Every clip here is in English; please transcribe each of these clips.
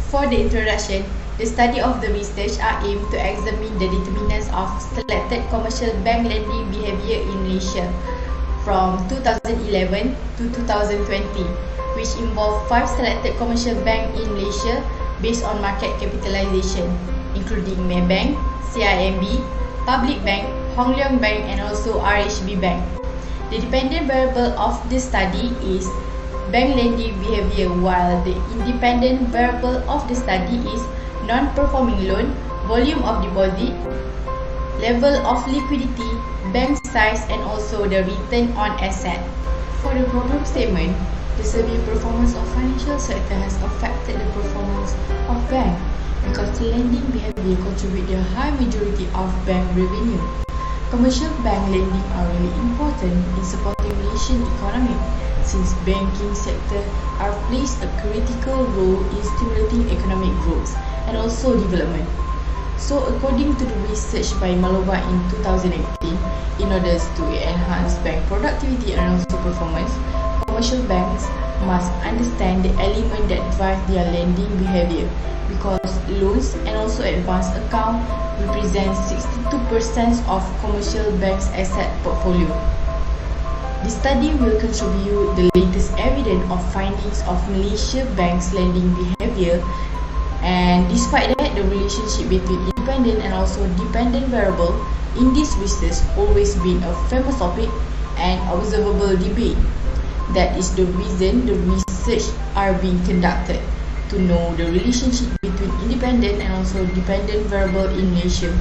For the introduction, the study of the research are aimed to examine the determinants of selected commercial bank lending behavior in Malaysia from 2011 to 2020, which involve 5 selected commercial banks in Malaysia based on market capitalization, including Maybank, CIMB, Public Bank, Hong Leong Bank and also RHB Bank. The dependent variable of this study is bank lending behavior, while the independent variable of the study is non-performing loan, volume of deposit, level of liquidity, bank size and also the return on asset. For the problem statement, the survey performance of financial sector has affected the performance of bank because the lending behavior contribute the high majority of bank revenue. Commercial bank lending are really important in supporting Malaysian economy, since banking sector are plays a critical role in stimulating economic growth and also development. So according to the research by Maloba in 2018, in order to enhance bank productivity and also performance, commercial banks must understand the element that drive their lending behavior, because loans and also advance account represent 62% of commercial banks' asset portfolio. The study will contribute the latest evidence of findings of Malaysia banks' lending behavior, and despite that, the relationship between independent and also dependent variable in this research always been a famous topic and observable debate. That is the reason the research are being conducted, to know the relationship between independent and also dependent variable in Malaysia.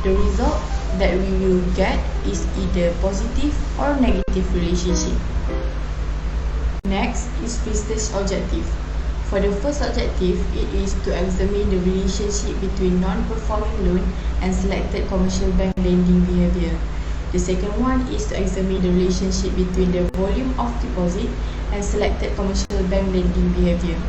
The result that we will get is either positive or negative relationship. Next is research objective. For the first objective, it is to examine the relationship between non-performing loan and selected commercial bank lending behavior. The second one is to examine the relationship between the volume of deposit and selected commercial bank lending behavior.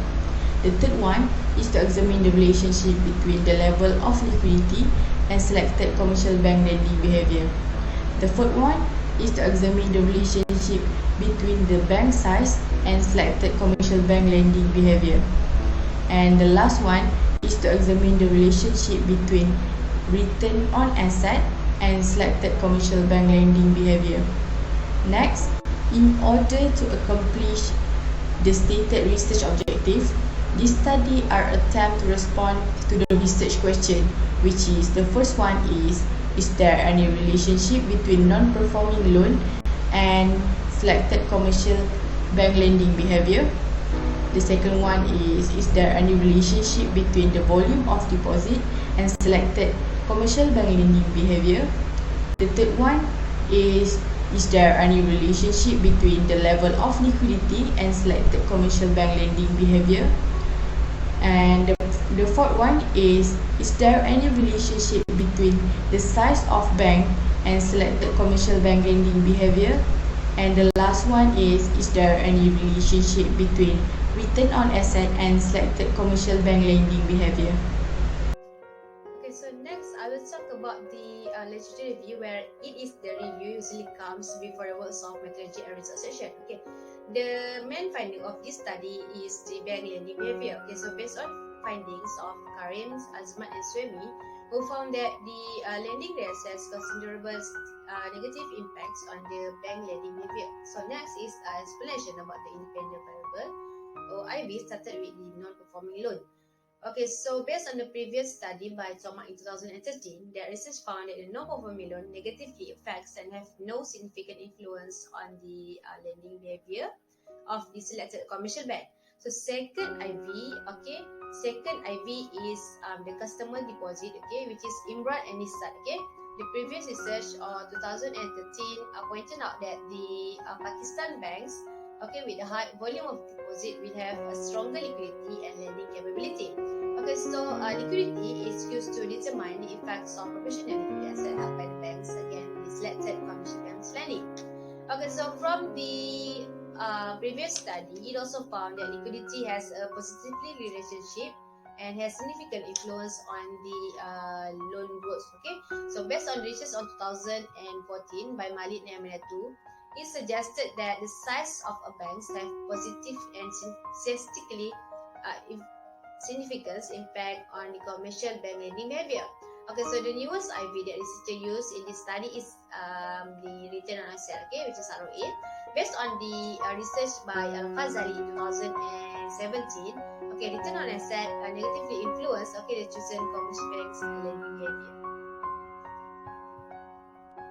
The third one is to examine the relationship between the level of liquidity and selected commercial bank lending behavior. The fourth one is to examine the relationship between the bank size and selected commercial bank lending behavior. And the last one is to examine the relationship between return on asset and selected commercial bank lending behavior. Next, in order to accomplish the stated research objective, this study are attempt to respond to the research question, which is the first one is there any relationship between non-performing loan and selected commercial bank lending behavior? The second one is there any relationship between the volume of deposit and selected commercial bank lending behavior? The third one is there any relationship between the level of liquidity and selected commercial bank lending behavior? And the fourth one is there any relationship between the size of bank and selected commercial bank lending behavior? And the last one is there any relationship between return on asset and selected commercial bank lending behavior? Okay, so next I will talk about the literature review, where it is the review usually comes before the works of methodology and research session. Okay, the main finding of this study is the bank lending behavior. Okay, so based on findings of Karim, Azmat and Swemi, who found that the lending rates has considerable negative impacts on the bank lending behavior. So next is explanation about the independent variable, or IB, started with the non-performing loan. Okay, so based on the previous study by Thomas in 2013, the research found that the non-performing loan negatively affects and have no significant influence on the lending behavior of the selected commercial bank. So second IV, okay, second IV is the customer deposit, okay, which is Imran and Nisat, okay. The previous research of 2013 pointed out that the Pakistan banks, okay, with a high volume of deposit will have a stronger liquidity and lending capability. Okay, so liquidity is used to determine the effects of proportionality asset held by the banks against the selected commercial banks lending. Okay, so from the previous study, it also found that liquidity has a positively relationship and has significant influence on the loan growth. Okay, so based on research on 2014 by Malik and Aminatu, it suggested that the size of a bank have positive and significant impact on the commercial bank lending behavior. Okay, so the newest IV that researcher used in this study is the return on asset, okay, which is ROA. Based on the research by Al-Fazali in 2017, okay, return on asset negatively influence, okay, the chosen commercial bank's lending behavior.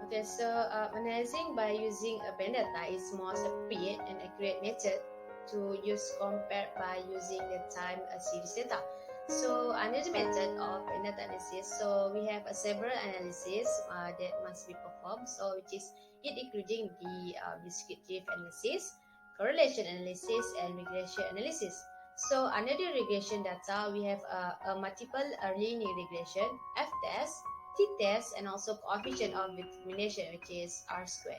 Okay, so analyzing by using a bank data is more appropriate and accurate method to use compared by using the time series data. So under the method of data analysis, so we have several analyses that must be performed. So which is it including the descriptive analysis, correlation analysis, and regression analysis. So under the regression data, we have a multiple linear regression, F-test, T-test, and also coefficient of determination, which is R-squared.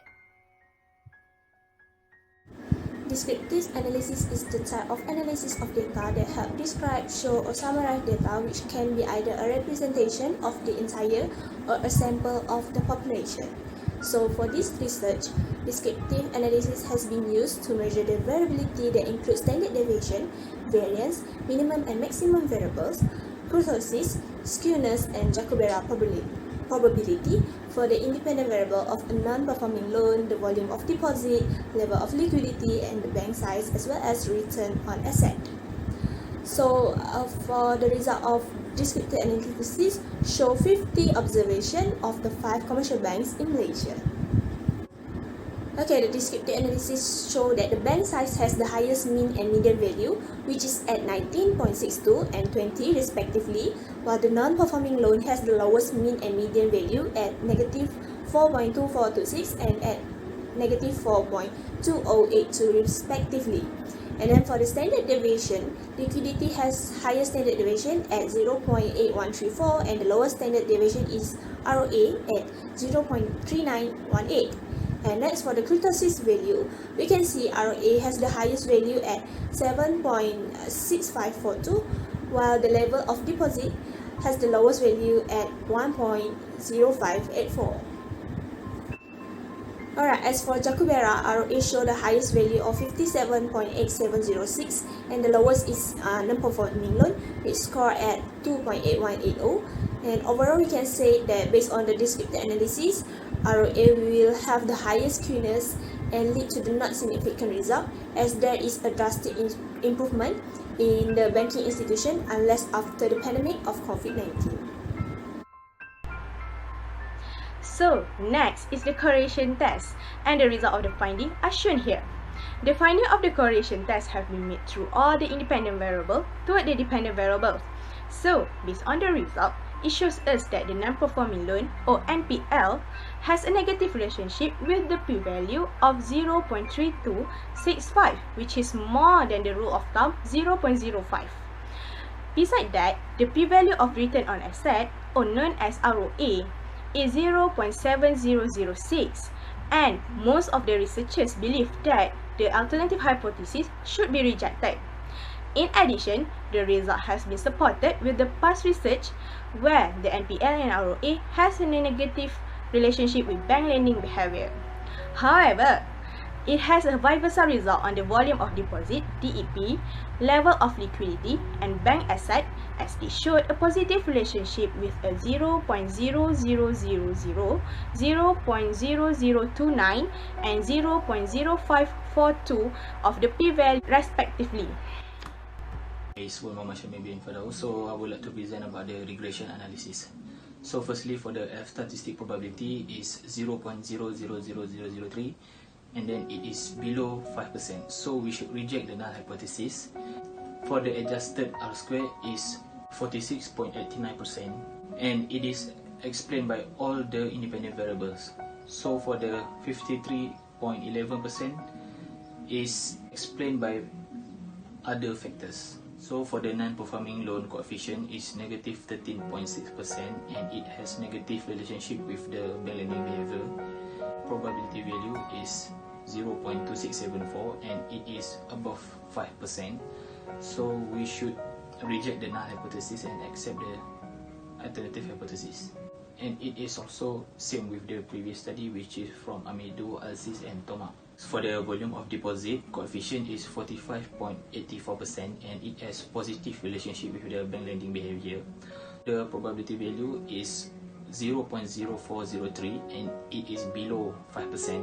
Descriptive analysis is the type of analysis of data that help describe, show, or summarize data which can be either a representation of the entire or a sample of the population. So for this research, descriptive analysis has been used to measure the variability that includes standard deviation, variance, minimum and maximum variables, kurtosis, skewness, and Jacobera probability for the independent variable of a non-performing loan, the volume of deposit, level of liquidity, and the bank size, as well as return on asset. So for the result of descriptive analysis, show 50 observation of the 5 commercial banks in Malaysia. Okay, the descriptive analysis show that the bank size has the highest mean and median value, which is at 19.62 and 20 respectively, while the non-performing loan has the lowest mean and median value at negative 4.2426 and at negative 4.2082 respectively. And then for the standard deviation, liquidity has higher standard deviation at 0.8134 and the lowest standard deviation is ROA at 0.3918. And next, for the kurtosis value, we can see ROA has the highest value at 7.6542, while the level of deposit has the lowest value at 1.0584. Alright, as for Jacobera, ROA show the highest value of 57.8706 and the lowest is non-performing loan, which score at 2.8180. And overall, we can say that based on the descriptive analysis, ROA will have the highest skewness and lead to the not significant result, as there is a drastic improvement in the banking institution unless after the pandemic of COVID-19. So next is the correlation test, and the result of the finding are shown here. The finding of the correlation test have been made through all the independent variables toward the dependent variables. So based on the result, it shows us that the non-performing loan, or NPL, has a negative relationship with the p-value of 0.3265, which is more than the rule of thumb 0.05. Besides that, the p-value of return on asset, or known as ROA, is 0.7006, and most of the researchers believe that the alternative hypothesis should be rejected. In addition, the result has been supported with the past research where the NPL and ROA has a negative relationship with bank lending behavior. However, it has a vice versa result on the volume of deposit, DEP, level of liquidity, and bank asset, as it showed a positive relationship with a 0.0000, 0.0029, and 0.0542 of the p-value respectively. So I would like to present about the regression analysis. So firstly, for the F statistic probability is 0.000003, and then it is below 5%. So we should reject the null hypothesis. For the adjusted R square is 46.89%, and it is explained by all the independent variables. So for the 53.11% is explained by other factors. So for the non-performing loan coefficient is negative 13.6%, and it has negative relationship with the bank lending behavior. Probability value is 0.2674, and it is above 5%. So we should reject the null hypothesis and accept the alternative hypothesis. And it is also same with the previous study, which is from Amido, Aziz, and Thomas. For the volume of deposit, coefficient is 45.84% and it has positive relationship with the bank lending behavior. The probability value is 0.0403 and it is below 5%.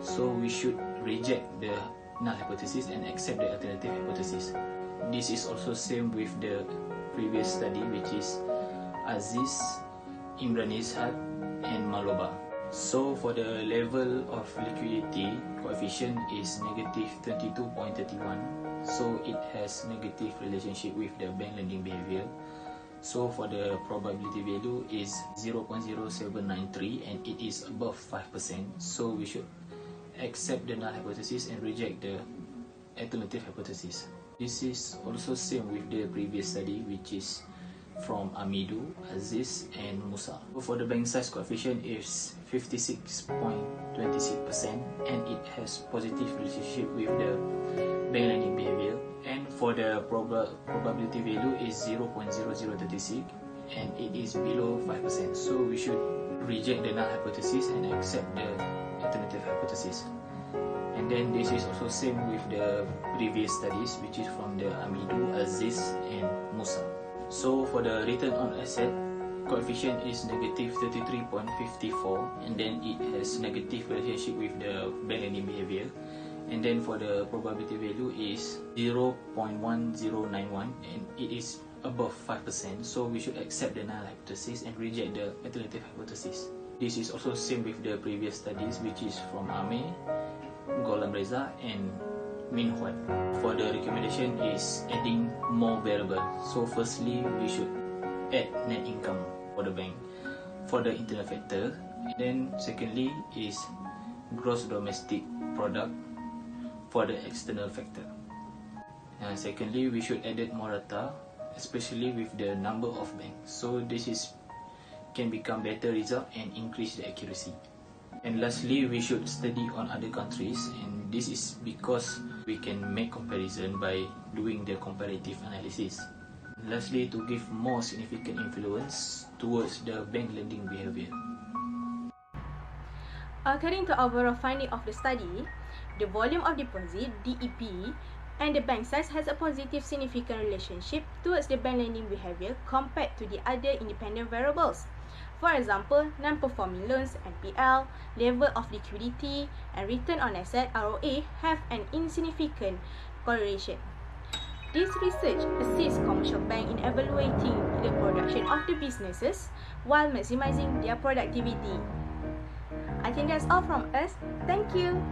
So we should reject the null hypothesis and accept the alternative hypothesis. This is also same with the previous study, which is Aziz, Imranishad and Maloba. So for the level of liquidity, coefficient is negative 22.31. So it has negative relationship with the bank lending behavior. So for the probability value is 0.0793 and it is above 5%. So we should accept the null hypothesis and reject the alternative hypothesis. This is also same with the previous study, which is from Amidu, Aziz and Musa. For the bank size, coefficient is 56.26% and it has positive relationship with the bank lending behavior. And for the probability value is 0.0036 and it is below 5%. So we should reject the null hypothesis and accept the alternative hypothesis. And then this is also same with the previous studies, which is from the Amidu, Aziz and Musa. So for the return on asset, coefficient is negative 33.54 and then it has negative relationship with the bank lending behavior. And then for the probability value is 0.1091 and it is above 5%. So we should accept the null hypothesis and reject the alternative hypothesis. This is also same with the previous studies, which is from Ame, Gholam Reza and Min Huat. For the recommendation is adding more variable. So firstly, we should add net income for the bank for the internal factor. Then secondly is gross domestic product for the external factor. Secondly, we should add more data, especially with the number of banks. So this is can become better result and increase the accuracy. And lastly, we should study on other countries, and this is because we can make comparison by doing the comparative analysis. Lastly, to give more significant influence towards the bank lending behavior. According to overall finding of the study, the volume of deposit, DEP, and the bank size has a positive significant relationship towards the bank lending behavior compared to the other independent variables. For example, non-performing loans, NPL, level of liquidity, and return on asset, ROA, have an insignificant correlation. This research assists commercial bank in evaluating the production of the businesses while maximizing their productivity. I think that's all from us. Thank you.